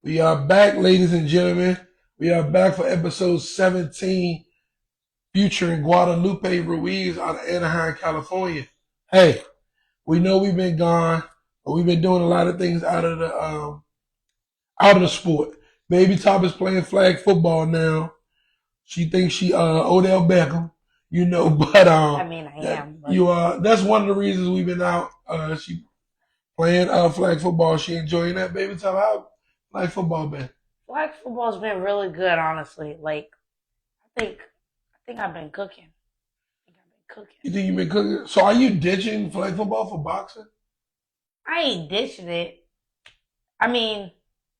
We are back, ladies and gentlemen. We are back for episode 17, featuring Guadalupe Ruiz out of Anaheim, California. Hey, we know we've been gone, but we've been doing a lot of things out of the sport. Baby Top is playing flag football now. She thinks she Odell Beckham, but I that am, but you that's one of the reasons we've been out. She playing flag football. She enjoying that. Baby Top, how flag football been? flag football's been really good, honestly. I think I've been cooking. I think I've been cooking. You think you've been cooking? So are you ditching flag football for boxing? I ain't ditching it. I mean,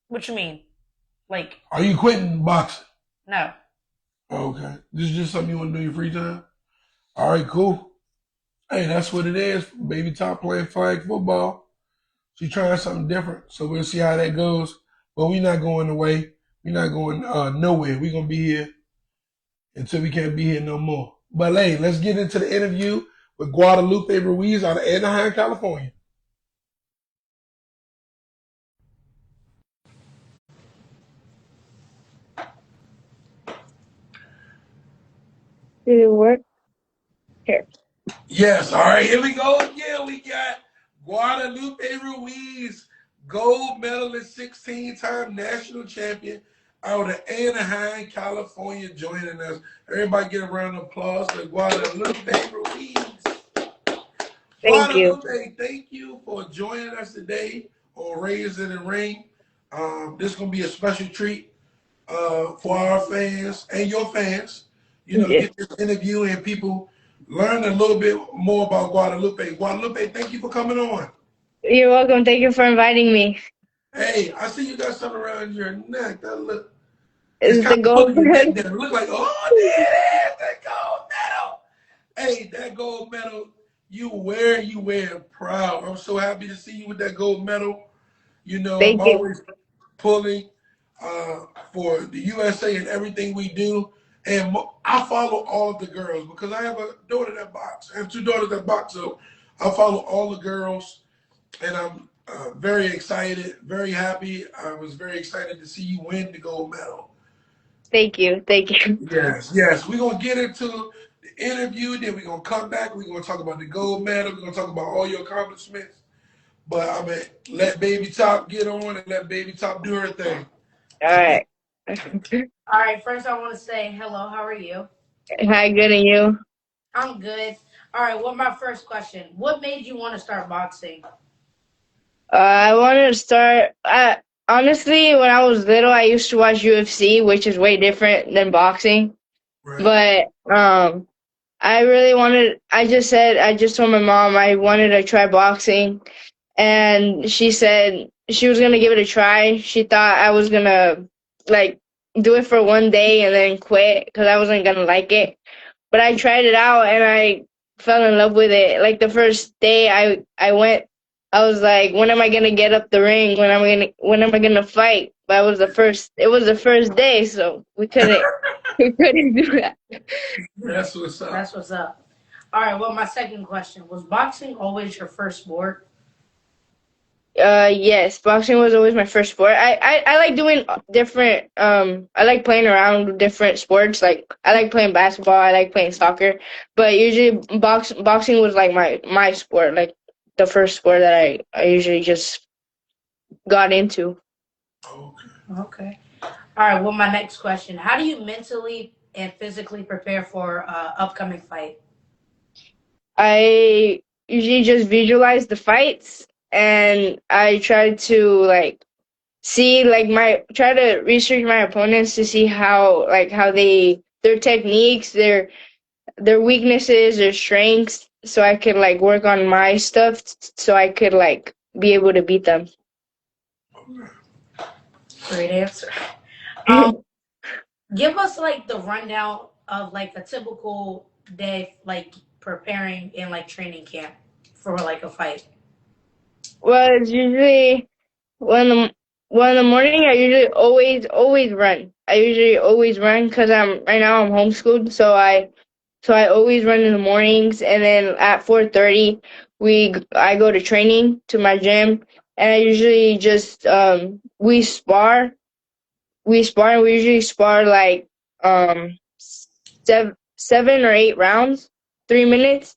what you mean? Like, Are you quitting boxing? no. Okay. This is just something you want to do in your free time? All right, cool. Hey, that's what it is. Baby Top playing flag football. She's trying something different. So we'll see how that goes. But we're not going away. We're not going nowhere. We're going to be here until we can't be here no more. But hey, let's get into the interview with Guadalupe Ruiz out of Anaheim, California. Did it work? Here. Yes, all right, here we go again. We got Guadalupe Ruiz, gold medalist, 16-time national champion out of Anaheim, California, joining us. Everybody get a round of applause for Guadalupe Ruiz. Thank you. Guadalupe, thank you for joining us today on Raised in the Ring. This is going to be a special treat for our fans and your fans. Yeah. Get this interview and people learn a little bit more about Guadalupe. Guadalupe, thank you for coming on. You're welcome. Thank you for inviting me. Hey, I see you got something around your neck. It's Is kind the of gold pulling your neck medal? down. It look like, oh, there it is, that gold medal. Hey, that gold medal, you wear it proud. I'm so happy to see you with that gold medal. I'm Thank you. always pulling for the USA and everything we do. And I follow all of the girls because I have a daughter that box. I have two daughters that box, so I follow all the girls, and I'm very excited, very happy. I was very excited to see you win the gold medal. Thank you. Thank you. Yes, yes. We're gonna get into the interview, then we're gonna come back. We're gonna talk about the gold medal. We're gonna talk about all your accomplishments. But I'm gonna let Baby Top get on and let Baby Top do her thing. All right. All right, first I want to say hello. How are you? Hi, good, and you? I'm good. All right, what my first question? What made you want to start boxing? I wanted to start. Honestly, when I was little, I used to watch UFC, which is way different than boxing. Right. But I really wanted. I just told my mom I wanted to try boxing, and she said she was gonna give it a try. She thought I was gonna like do it for one day and then quit because I wasn't gonna like it. But I tried it out and I fell in love with it. Like the first day I went, I was like, when am I gonna get up the ring? When am I gonna fight? But it was the first day, so we couldn't do that. That's what's up. That's what's up. All right, well, my second question was boxing always your first sport? Yes, boxing was always my first sport. I like doing different, I like playing around with different sports. Like, I like playing basketball, I like playing soccer, but usually boxing was like my sport, like the first sport that I usually just got into. Okay. Okay. All right, well, my next question. How do you mentally and physically prepare for upcoming fight? I usually just visualize the fights and I try to like see like my try to research my opponents to see how they their techniques, their weaknesses, their strengths, so I could like work on my stuff so I could like be able to beat them. Great answer. Um, give us like the rundown of like a typical day, like preparing in like training camp for like a fight. Well, it's usually when the well in the morning I usually always run. I usually always run because I'm homeschooled, so I always run in the mornings, and then at 4:30 I go to training to my gym, and I usually just we spar. And we usually spar like 7 or 8 rounds, 3 minutes,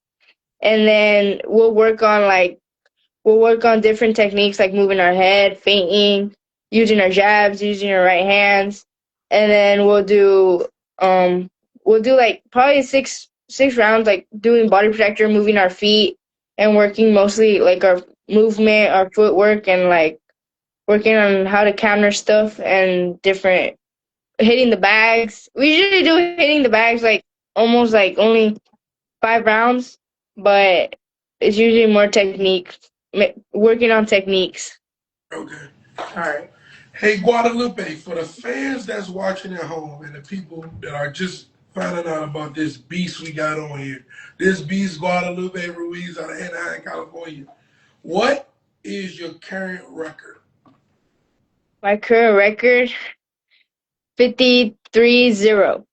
and then we'll work on different techniques like moving our head, feinting, using our jabs, using our right hands, and then we'll do like probably six rounds like doing body protector, moving our feet, and working mostly like our movement, our footwork, and like working on how to counter stuff and different hitting the bags. We usually do hitting the bags like almost like only 5 rounds, but it's usually more techniques, working on techniques. Okay. All right. Hey, Guadalupe, for the fans that's watching at home and the people that are just finding out about this beast we got on here, this beast, Guadalupe Ruiz out of Anaheim, California, what is your current record? My current record 53-0.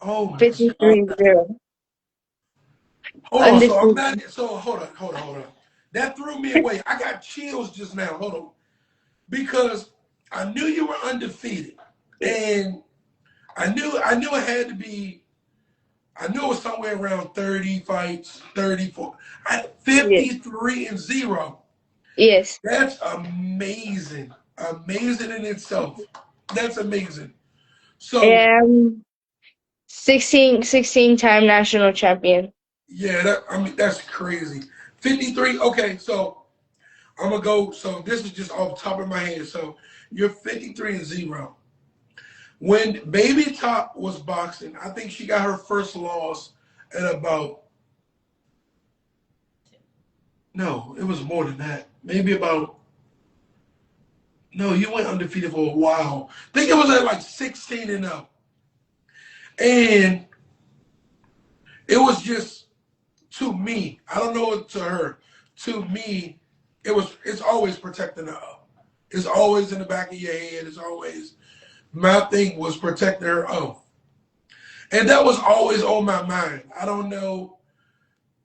Oh my God. 53-0. Hold on. So I'm not, Undefeated. so hold on. That threw me away. I got chills just now. Hold on. Because I knew you were undefeated. And I knew it had to be, I knew it was somewhere around 30 fights, 34. Yes. 53-0. Yes. That's amazing. Amazing in itself. That's amazing. So And 16-time national champion. yeah, that's crazy. 53. Okay, so I'm gonna go. So this is just off the top of my head. So you're 53-0. When Baby Top was boxing, I think she got her first loss at about, no, it was more than that. Maybe about, no, you went undefeated for a while. I think it was at like 16-0. And it was just, to me, I don't know it to her. To me, it's always protecting her up. It's always in the back of your head. It's always, my thing was protecting her up. And that was always on my mind. I don't know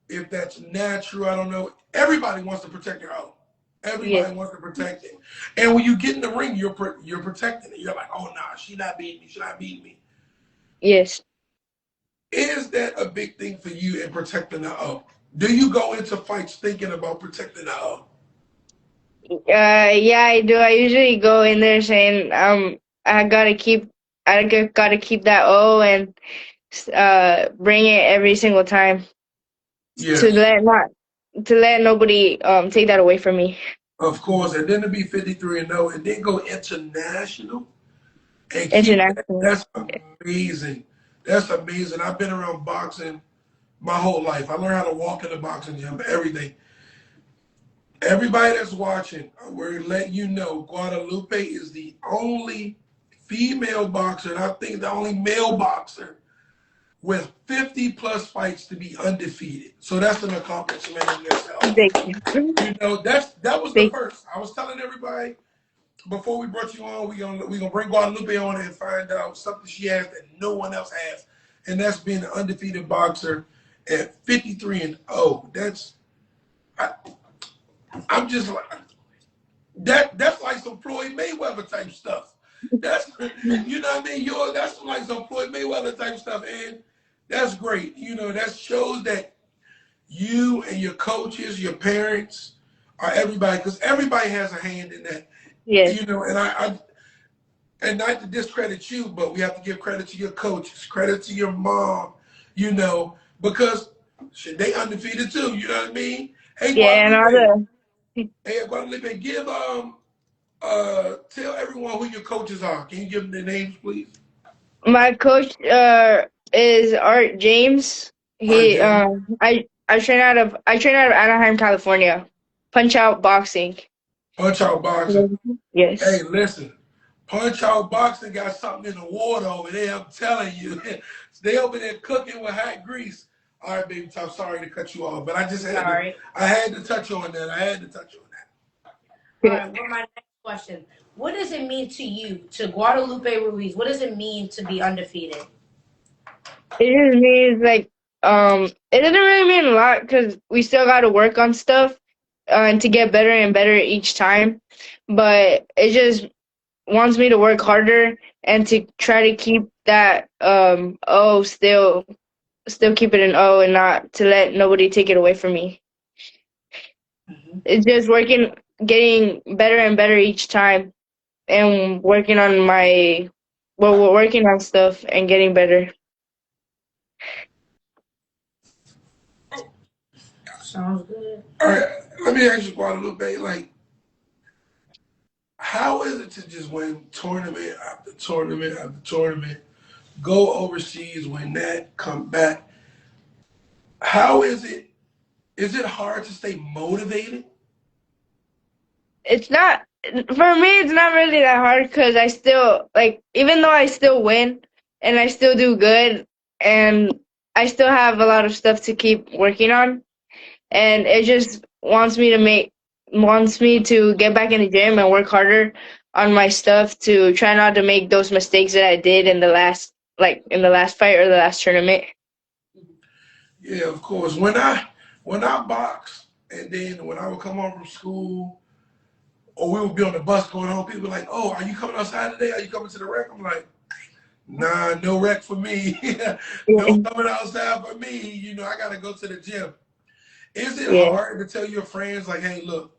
if that's natural. I don't know. Everybody wants to protect their own. Yes. Everybody wants to protect it. And when you get in the ring, you're protecting it. You're like, oh, nah, she not beating me. She not beating me. Yes. Is that a big thing for you in protecting the O? Do you go into fights thinking about protecting the O? Yeah, I do. I usually go in there saying, I gotta keep, gotta keep that O and bring it every single time to Yes, let nobody take that away from me. of course. And then to be 53-0 and then go international and keep that, International. that's amazing. That's amazing. I've been around boxing my whole life. I learned how to walk in the boxing gym, everything. Everybody that's watching, we're letting you know Guadalupe is the only female boxer, and I think the only male boxer with 50 plus fights to be undefeated. So that's an accomplishment in itself. Thank you. You know, that was the Thank first. I was telling everybody before we brought you on, we gonna bring Guadalupe on and find out something she has that no one else has, and that's being an undefeated boxer at 53-0. I'm just like that's like some Floyd Mayweather type stuff. That's you know what I mean. That's like some Floyd Mayweather type stuff, and that's great. You know, that shows that you and your coaches, your parents, are everybody, because everybody has a hand in that. Yes. You know, and I and not to discredit you, but we have to give credit to your coaches, credit to your mom. You know, because shit, they undefeated too. You know what I mean? Hey Yeah, and all Guadalupe, the hey Guadalupe, tell everyone who your coaches are. Can you give them their names, please? my coach is Art James. All right, He Jay. I train out of Anaheim, California. Punch Out Boxing. Punch Out Boxing. Hey, Yes. listen. Punch Out Boxing got something in the water over there. I'm telling you. They over there cooking with hot grease. All right, baby. I'm sorry to cut you off, but I just had to. Sorry. I had to touch on that. I had to touch on that. All right. Well, my next question: what does it mean to you, to Guadalupe Ruiz? What does it mean to be undefeated? It just means like it doesn't really mean a lot because we still got to work on stuff. and to get better and better each time. But it just wants me to work harder and to try to keep that O still keep it an O and not to let nobody take it away from me. Mhm. It's just getting better and better each time, and working on we're working on stuff and getting better. Sounds good. All right, let me ask you, Guadalupe, like, how is it to just win tournament after tournament after tournament, go overseas, win that, come back? How is it? Is it hard to stay motivated? It's not for me. It's not really that hard because I still like, even though I still win and I still do good, and I still have a lot of stuff to keep working on, and it just wants me to get back in the gym and work harder on my stuff to try not to make those mistakes that I did in the last fight or the last tournament. Yeah, of course. When I box, and then when I would come home from school, or we would be on the bus going home, people were like, "Oh, are you coming outside today? Are you coming to the rec?" I'm like, "Nah, no rec for me. No Yeah. coming outside for me. I gotta go to the gym." Is it Yeah. hard to tell your friends like, "Hey, look,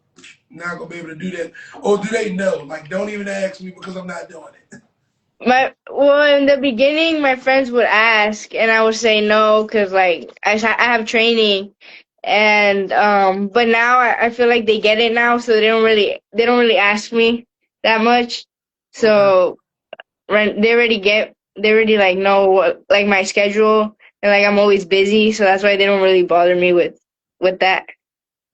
not gonna be able to do that," or do they know? Like, don't even ask me because I'm not doing it. In the beginning, my friends would ask, and I would say no because like I have training, and but now I feel like they get it now, so they don't really ask me that much. Okay. So they already like know what like my schedule, and like I'm always busy, so that's why they don't really bother me with that.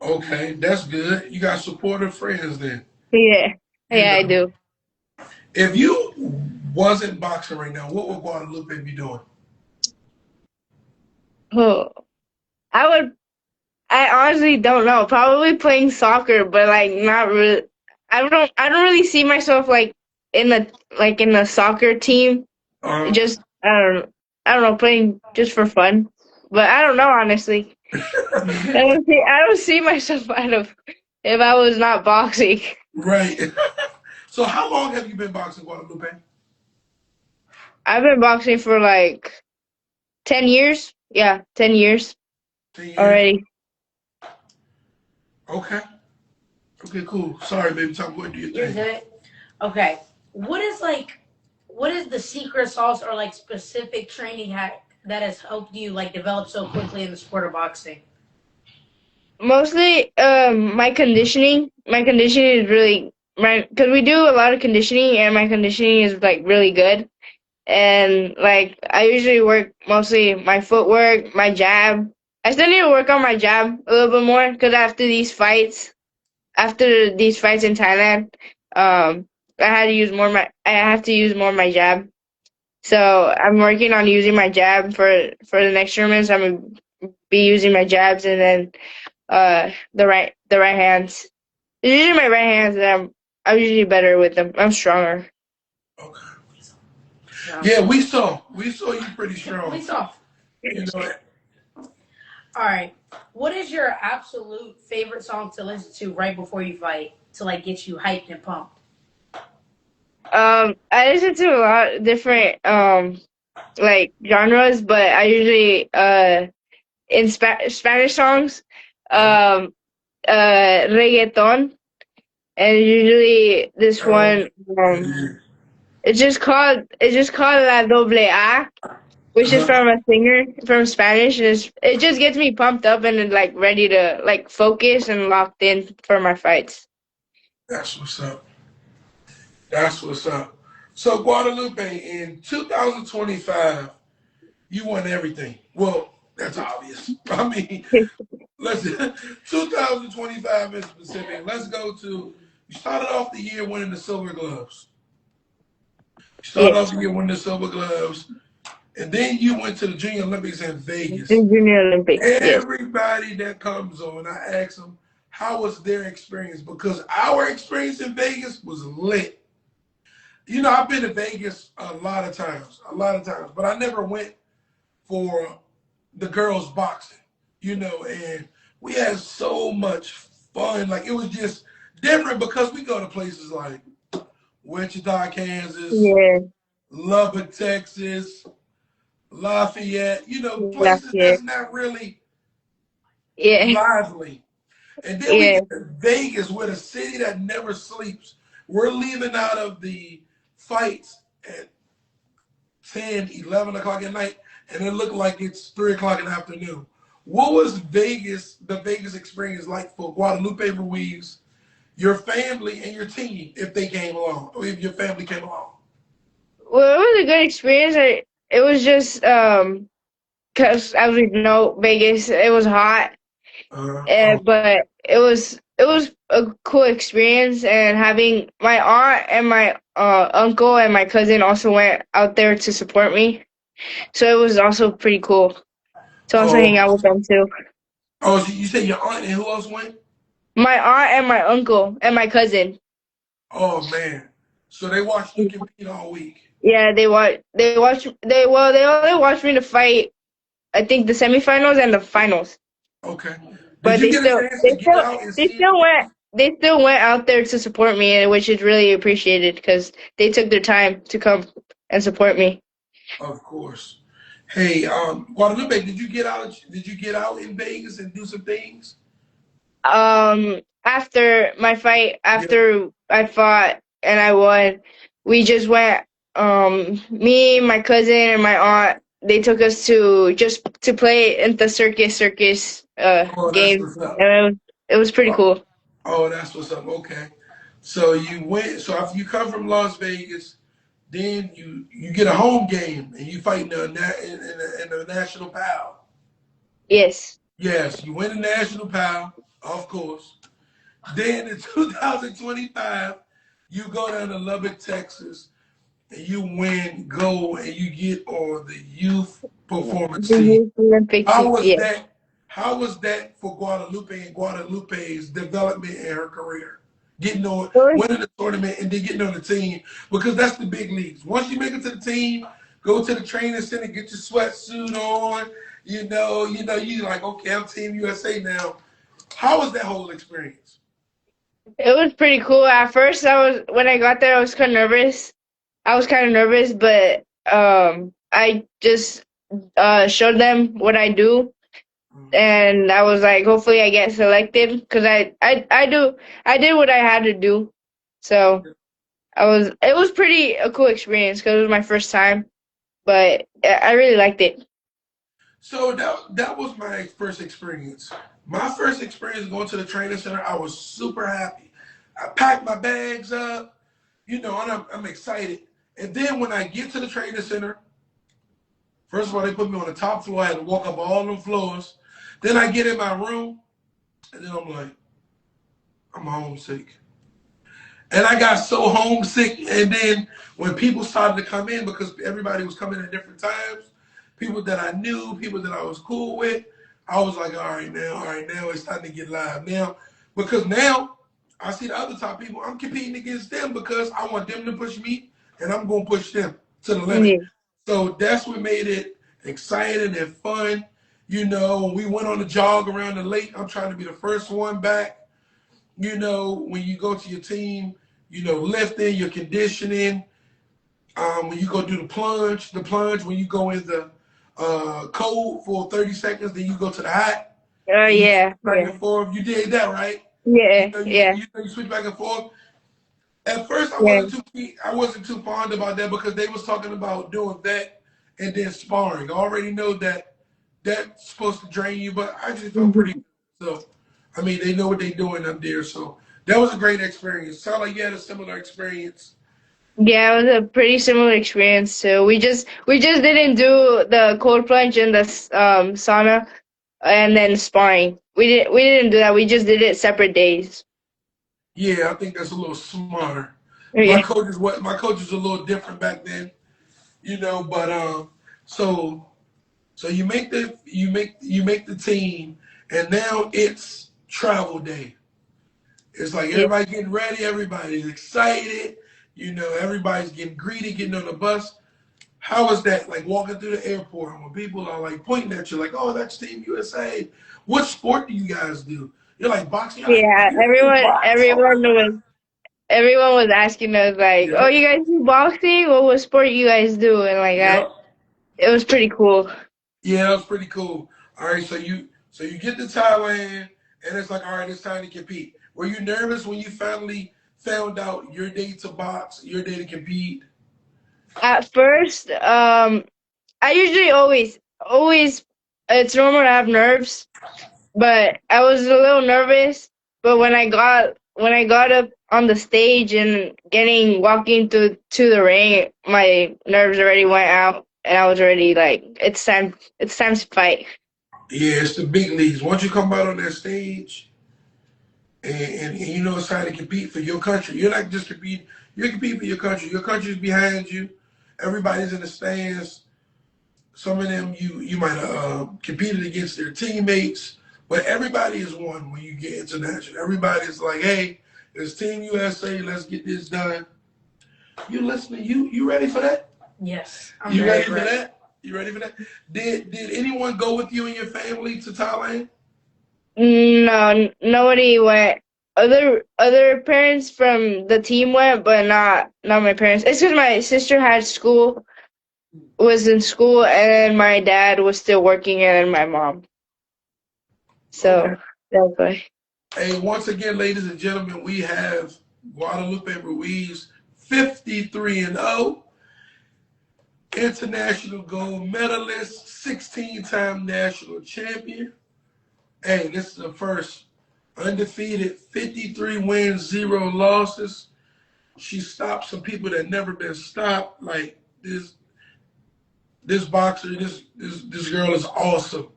Okay, that's good. You got supportive friends then. Yeah, You yeah, I know, do. if you wasn't boxing right now, what would Guadalupe be doing? Oh, I would I honestly don't know. Probably playing soccer, but like not really. I don't really see myself like in the soccer team. Um, Just I don't know, playing just for fun. But I don't know, honestly. I don't see myself out of if I was not boxing. right. So, how long have you been boxing, Guadalupe? I've been boxing for like 10 years. Yeah, 10 years 10 years. already. Okay. Okay, cool. Sorry, baby. Time go and do your You're thing. good. Okay. What is the secret sauce or like specific training hack that has helped you like develop so quickly in the sport of boxing? Mostly, my conditioning. My conditioning is really my because we do a lot of conditioning, and my conditioning is like really good. And like I usually work mostly my footwork, my jab. I still need to work on my jab a little bit more because after these fights in Thailand, I have to use more my jab. So I'm working on using my jab for the next tournaments. I'm gonna be using my jabs, and then the right hands. It's usually my right hands that I'm usually better with them. I'm stronger. Okay. Yeah. Yeah, we saw you pretty strong. Police off. You know, All right. What is your absolute favorite song to listen to right before you fight to like get you hyped and pumped? I listen to a lot of different like genres, but I usually in Spanish songs, um reggaeton, and usually this oh, one yeah. it's just called La Doble A, which is Uh-huh. from a singer from Spanish, and it just gets me pumped up and like ready to like focus and locked in for my fights. That's what's up. That's what's up. So, Guadalupe, in 2025, you won everything. Well, that's obvious. I mean, let's 2025 in specific. Let's go to you started off the year winning the silver gloves. You started off Yes, the year winning the silver gloves, and then you went to the Junior Olympics in Vegas. in Junior Olympics. Yes. Everybody that comes on, I ask them, how was their experience? Because our experience in Vegas was lit. I've been to Vegas a lot of times, but I never went for the girls boxing, and we had so much fun. Like it was just different because we go to places like Wichita, Kansas, Yeah. Lubbock, Texas, Lafayette, places Yeah. that's not really Yeah. lively. And then we Yeah. get to Vegas, with a city that never sleeps. We're leaving out of the fights at 10, 11 o'clock at night, and it looked like it's 3 o'clock in the afternoon. What was the Vegas experience like for Guadalupe Ruiz, your family, and your team, if they came along, or if your family came along? Well, it was a good experience. It was just because as we know, Vegas, it was hot, Oh, but it was a cool experience. And having my aunt and my uncle and my cousin also went out there to support me, so it was also pretty cool to also hang oh, out with them too. oh! So you said your aunt and who else went? My aunt and my uncle and my cousin. Oh man! So they watched you compete all week. Yeah, they only watched me to fight. I think the semifinals and the finals. Okay. Did But you they get a still chance they to get still out and they see? still went they still went out there to support me, which is really appreciated because they took their time to come and support me. Of course. Hey, Guadalupe, did you get out? Did you get out in Vegas and do some things? After my fight, Yeah. after I fought and I won, we just went. Me, my cousin, and my aunt. They took us to just to play in the circus Oh, that's game, what's up. and it was pretty Oh, cool. oh, that's what's up. Okay. So you went. So after you come from Las Vegas, then you get a home game and you fight in the national pal. Yes. Yes, you win the national pal, of course. Then in 2025, you go down to Lubbock, Texas, and you win gold, and you get on the youth performance The team. Youth Olympic How team. was Yeah. that? How was that for Guadalupe and Guadalupe's development in her career? Getting on, winning the tournament, and then getting on the team, because that's the big leagues. Once you make it to the team, go to the training center, get your sweatsuit on. You like, okay, I'm Team USA now. How was that whole experience? It was pretty cool. At first, when I got there, I was kind of nervous. But I just showed them what I do, and I was like, hopefully, I get selected because I did what I had to do. So it was pretty a cool experience because it was my first time, but I really liked it. So that was my first experience. My first experience going to the training center, I was super happy. I packed my bags up, and I'm excited. And then when I get to the training center, first of all, they put me on the top floor. I had to walk up all them floors. Then I get in my room, and then I'm like, I'm homesick. And I got so homesick. And then when people started to come in, because everybody was coming at different times, people that I knew, people that I was cool with, I was like, all right, now it's time to get live. Now, because now I see the other top people, I'm competing against them because I want them to push me and I'm going to push them to the limit. Yeah. So that's what made it exciting and fun. When we went on a jog around the lake, I'm trying to be the first one back. When you go to your team, lifting, your conditioning. When you go do the plunge, when you go in the cold for 30 seconds, then you go to the hot, and you switch Yeah, back yeah, and forth. You did that, right? yeah, yeah, You switch back and forth. At first, yeah. I wasn't too fond about that because they was talking about doing that and then sparring. I already know that that's supposed to drain you, but I just felt pretty Mhm. good. So, I mean, they know what they're doing up there. So that was a great experience. Sound like you had a similar experience. Yeah, it was a pretty similar experience too. We just didn't do the cold plunge in the sauna and then sparring. We didn't do that. We just did it separate days. Yeah, I think that's a little smarter. My Yeah. coach is my coach was a little different back then, but so so you make the team, and now it's travel day. It's like Yeah. everybody getting ready, everybody's excited, everybody's getting greedy, getting on the bus. How is that like walking through the airport when people are like pointing at you like, oh, that's Team USA? What sport do you guys do? You're like boxing. You're like, Yeah, you box? Oh my everyone was asking us like, "Oh, God. you guys do boxing? What sport you guys do?" And like Yep. that, Yep. it was pretty cool. Yeah, that was pretty cool. All right, so you get to Thailand, and it's like, all right, it's time to compete. Were you nervous when you finally found out your day to box, your day to compete? At first, I usually always, it's normal to have nerves, but I was a little nervous. But when I got up on the stage and walking to the ring, my nerves already went out, and I was already like, it's time to fight. Yeah, it's the big leagues. Once you come out on that stage, and you know it's time to compete for your country. You're not just competing. You're competing for your country. Your country's behind you. Everybody's in the stands. Some of them you might have competed against their teammates, but everybody is one when you get international. Everybody's like, hey, it's Team USA. Let's get this done. You listening? You ready for that? Yes, I'm You very ready for ready. that? You ready for that? Did anyone go with you and your family to Thailand? No, nobody went. Other parents from the team went, but not my parents. It's because my sister was in school, and my dad was still working, and then my mom. Okay. So that's why. Hey, once again, ladies and gentlemen, we have Guadalupe Ruiz, 53 and 0, international gold medalist, 16-time national champion. Hey, this is the first undefeated, 53 wins, 0 losses. She stopped some people that never been stopped. Like this boxer, this girl is awesome.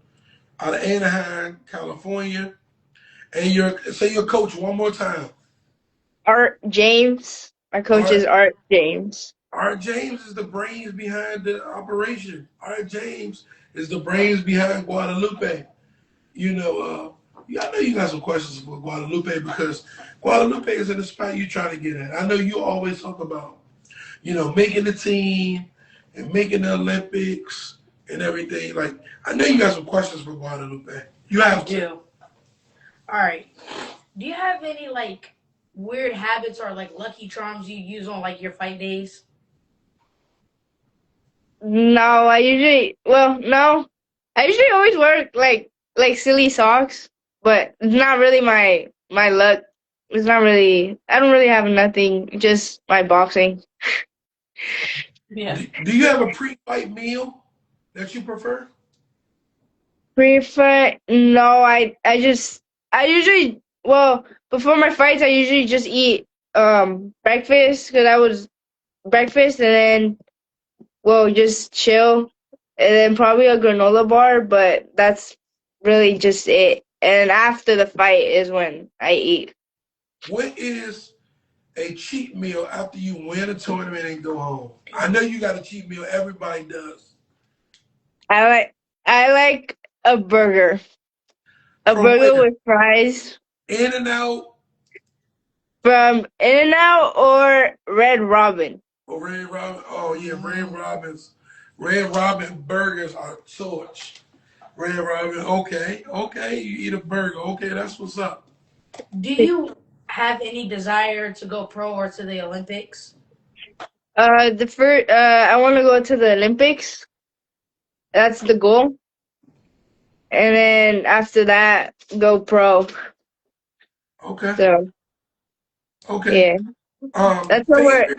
Out of Anaheim, California. And say your coach one more time. Art James. My coach is Art Art James. Art James is the brains behind the operation. Art James is the brains behind Guadalupe. You know, I know you got some questions for Guadalupe because Guadalupe is in the spot you're trying to get at. I know you always talk about, making the team and making the Olympics and everything. Like, I know you got some questions for Guadalupe. You I have to. do. All right. Do you have any like weird habits or like lucky charms you use on like your fight days? No, no. I usually always wear like silly socks, but it's not really my luck. It's not really. I don't really have nothing. Just my boxing. Yeah. Do you have a pre-fight meal that you prefer? Prefer no, I usually before my fights I usually just eat breakfast because I was breakfast and then just chill and then probably a granola bar, but that's really just it. And after the fight is when I eat. What is a cheat meal after you win a tournament and go home? I know you got a cheat meal. Everybody does. I like I like a burger. A From burger where? with fries In and out from In-N-Out or Red Robin. or Red Robin? Oh yeah, Red Robin's. Red Robin burgers are torch. Red Robin. Okay, okay. You eat a burger. Okay, that's what's up. Do you have any desire to go pro or to the Olympics? The first, I want to go to the Olympics. That's the goal. And then after that, go pro. Okay, So okay. yeah, Favorite.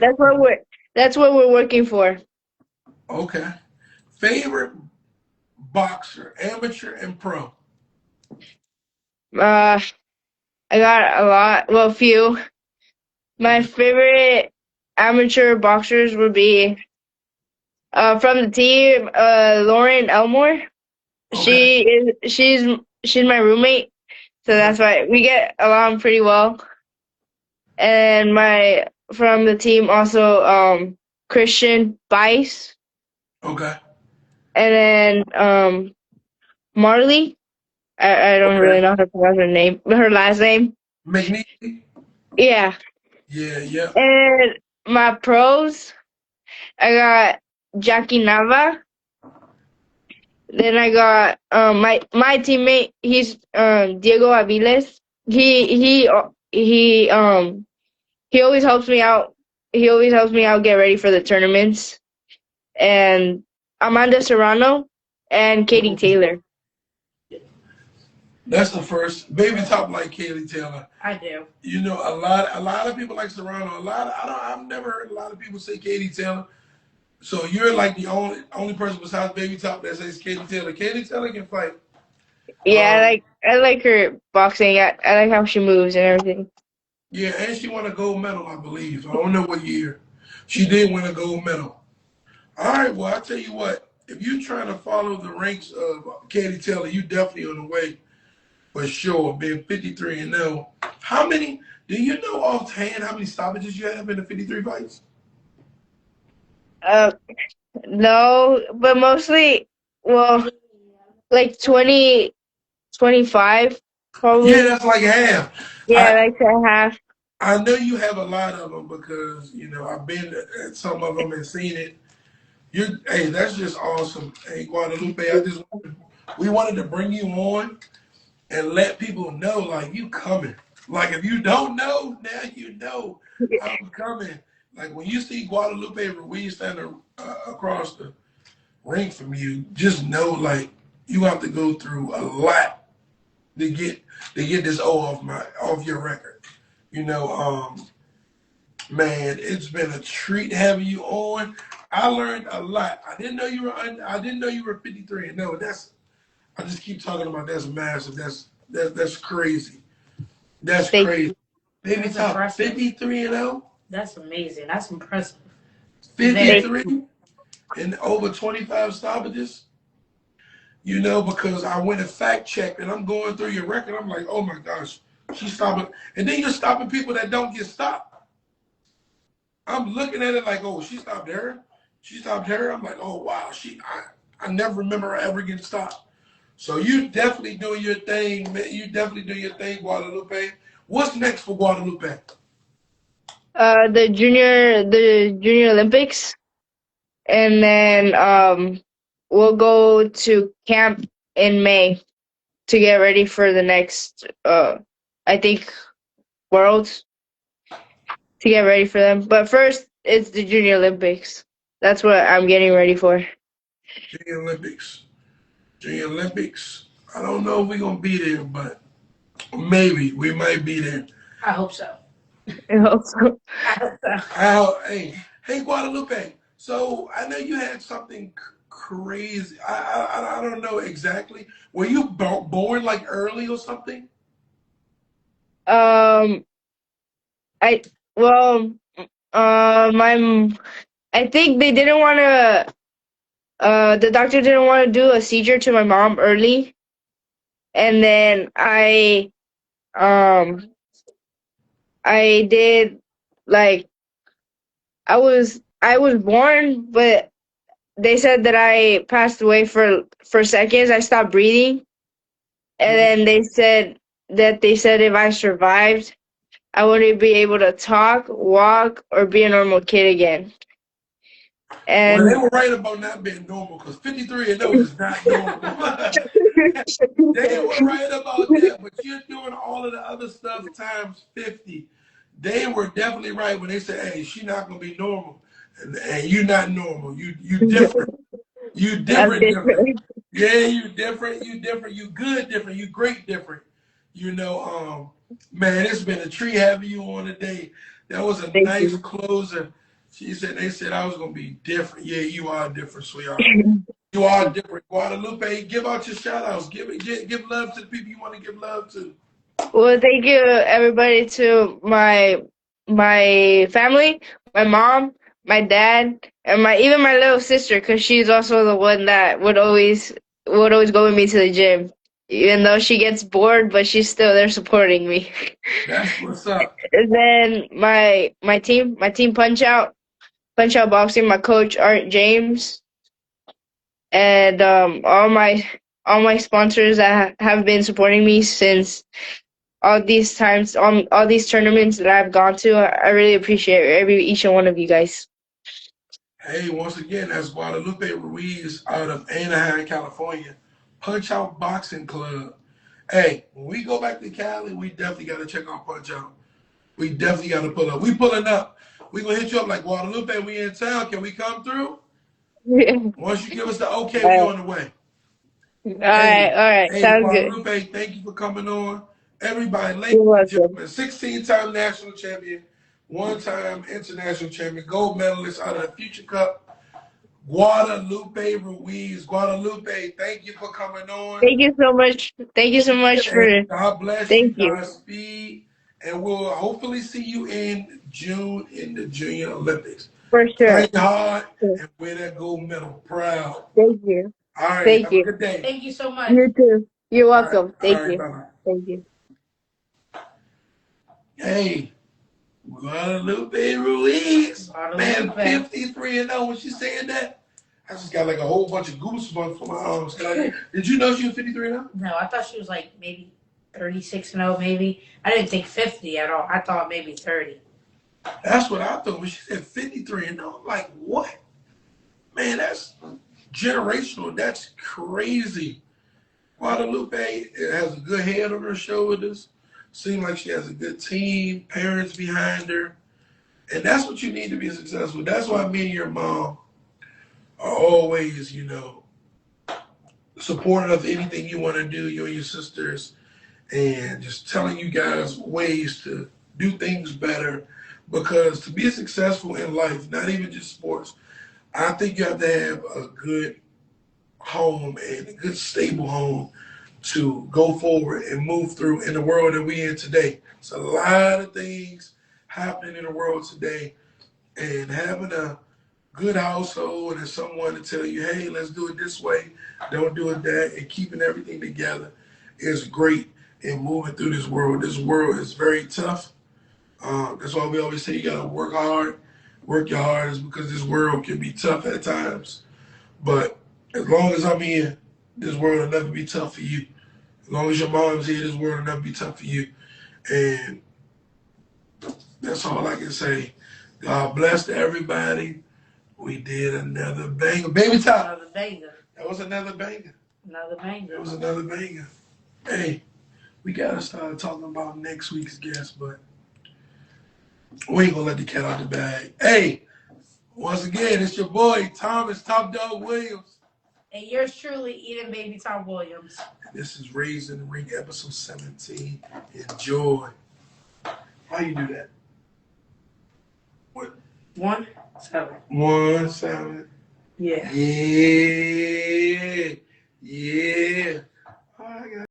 that's what we're working for. Okay. Favorite boxer, amateur and pro. Uh, I got a lot, well, few. My favorite amateur boxers would be from the team, Lauren Elmore. Okay. She's my roommate, so Okay. that's why we get along pretty well. And my from the team also Christian Bice, Okay. and then Marley. I don't Okay. really know how to pronounce her last name. McNeely. Yeah, Yeah. Yeah. and my pros, I got Jackie Nava. Then I got my teammate. He's Diego Aviles. he he he always helps me out. He always helps me out get ready for the tournaments. And Amanda Serrano and Katie Taylor. That's the first. Baby Top like Kaylee Taylor. I do. You know, a lot of people like Serrano. I've never heard a lot of people say Katie Taylor. So you're like the only person besides Baby Top that says Katie Taylor. Katie Taylor can fight. Yeah, Um, I like her boxing. I like how she moves and everything. yeah, and she won a gold medal, I believe. I don't know what year. She did win a gold medal. All right, well, I tell you what, if you're trying to follow the ranks of Katie Taylor, you definitely on the way for sure, being 53 and 0. How many, do you know offhand how many stoppages you have in the 53 fights? Uh, no, but mostly, well, like 20, 25, Yeah, probably. that's like half. Yeah, I like a half. I know you have a lot of them because, you know, I've been at some of them and seen it. Hey, that's just awesome. Hey, Guadalupe, we wanted to bring you on and let people know, like, you coming. Like, if you don't know, now you know I'm coming. Like, when you see Guadalupe Ruiz standing across the ring from you, just know, like, you have to go through a lot to get this O off your record. You know, man, it's been a treat having you on. I learned a lot. I didn't know you were 53 and no, that's I just keep talking about that's massive. That's crazy. That's Thank crazy. you. Baby That's top impressive. 53 and 0? That's amazing. That's impressive. Very. Thank 53 and over 25 stoppages. You know, because I went and fact checked and I'm going through your record. I'm like, oh my gosh, she's stopping. And then you're stopping people that don't get stopped. I'm looking at it like, oh, she stopped her. She stopped her. I'm like, oh wow, I never remember her ever getting stopped. So you definitely doing your thing, man. You definitely doing your thing, Guadalupe. What's next for Guadalupe? the junior Olympics, and then we'll go to camp in May to get ready for the next I think worlds to get ready for them. But first, it's the Junior Olympics. That's what I'm getting ready for. Junior Olympics. Junior Olympics. I don't know if we're gonna be there, but maybe we might be there. I hope so. I hope so. I hope so. Hey, Guadalupe. So I know you had something crazy. I don't know exactly. Were you born like early or something? Um, I well, my I think they didn't want to. The doctor didn't want to do a seizure to my mom early, and then um I did like I was born, but they said that I passed away for seconds. I stopped breathing, and then they said if I survived, I wouldn't be able to talk, walk, or be a normal kid again. Well, they And were right about not being normal because 53 and 0 is not normal. They were right about that, but you're doing all of the other stuff times 50. They were definitely right when they said, hey, she's not going to be normal. And you're not normal. You different. You I'm different, different. different. Yeah, you different. You different. You good, different. You great, different. You know, man, it's been a treat having you on today. That was a Thank nice you. closer. They said I was gonna be different. Yeah, you are different, sweetheart. You are different. Guadalupe, give out your shout outs. Give love to the people you want to give love to. Well, thank you everybody to my family, my mom, my dad, and my even my little sister, because she's also the one that would always go with me to the gym, even though she gets bored, but she's still there supporting me. That's what's up. And then my team Punch Out Boxing, my coach Art James, and all my sponsors that have been supporting me since all these times, all these tournaments that I've gone to. I really appreciate each and one of you guys. Hey, once again, that's Guadalupe Ruiz out of Anaheim, California. Punch Out Boxing Club. Hey, when we go back to Cali, we definitely got to check on Punch Out. We definitely got to pull up. We pulling up. We gonna hit you up like Guadalupe. We in town. Can we come through? Once you give us the okay, we All on the way. right, Hey, all right. hey, Sounds good. Guadalupe, thank you for coming on. Everybody, ladies You're and welcome. gentlemen, 16-time national champion, one-time international champion, gold medalist out of the Future Cup, Guadalupe Ruiz. Guadalupe, thank you for coming on. Thank you so much. Thank you so much And for. God bless you, Thank you Godspeed. And we'll hopefully see you in June in the Junior Olympics. for sure. Fight hard and wear that gold medal proud. Thank you. All right, Thank have a you. good day. Thank you so much. You too. You're All right, welcome. all Thank right, you. bye-bye. Thank you. Hey, Guadalupe Ruiz. Man, Guadalupe. 53-0 when she saying that. I just got like a whole bunch of goosebumps for my arms. Did you know she was 53-0? No, I thought she was like maybe 36-0, maybe. I didn't think 50 at all. I thought maybe 30. That's what I thought. When she said 53-0, I'm like, what? Man, that's generational. That's crazy. Guadalupe has a good head on her shoulders. Seems like she has a good team, parents behind her. And that's what you need to be successful. That's why me and your mom are always, supportive of anything you want to do, you and your sisters, and just telling you guys ways to do things better. Because to be successful in life, not even just sports, I think you have to have a good home and a good stable home to go forward and move through in the world that we in today. It's a lot of things happening in the world today, and having a good household and someone to tell you, hey, let's do it this way, don't do it that, and keeping everything together is great in moving through this world. This world is very tough. That's why we always say you gotta work hard, work your hardest, because this world can be tough at times. But as long as I'm here, this world will never be tough for you. As long as your mom's here, this world will never be tough for you. And that's all I can say. God bless to everybody. We did another banger. Baby Top. Another banger. That was another banger. Another banger. That was another banger. Hey, we gotta start talking about next week's guest, but we ain't gonna let the cat out the bag. Hey, once again, it's your boy Thomas Top Dog Williams. And yours truly, Eden Baby Tom Williams. This is Raised in the Ring, episode 17. Enjoy. How you do that? What? 1-7. 1-7. Yeah. Yeah. Yeah. All right, guys.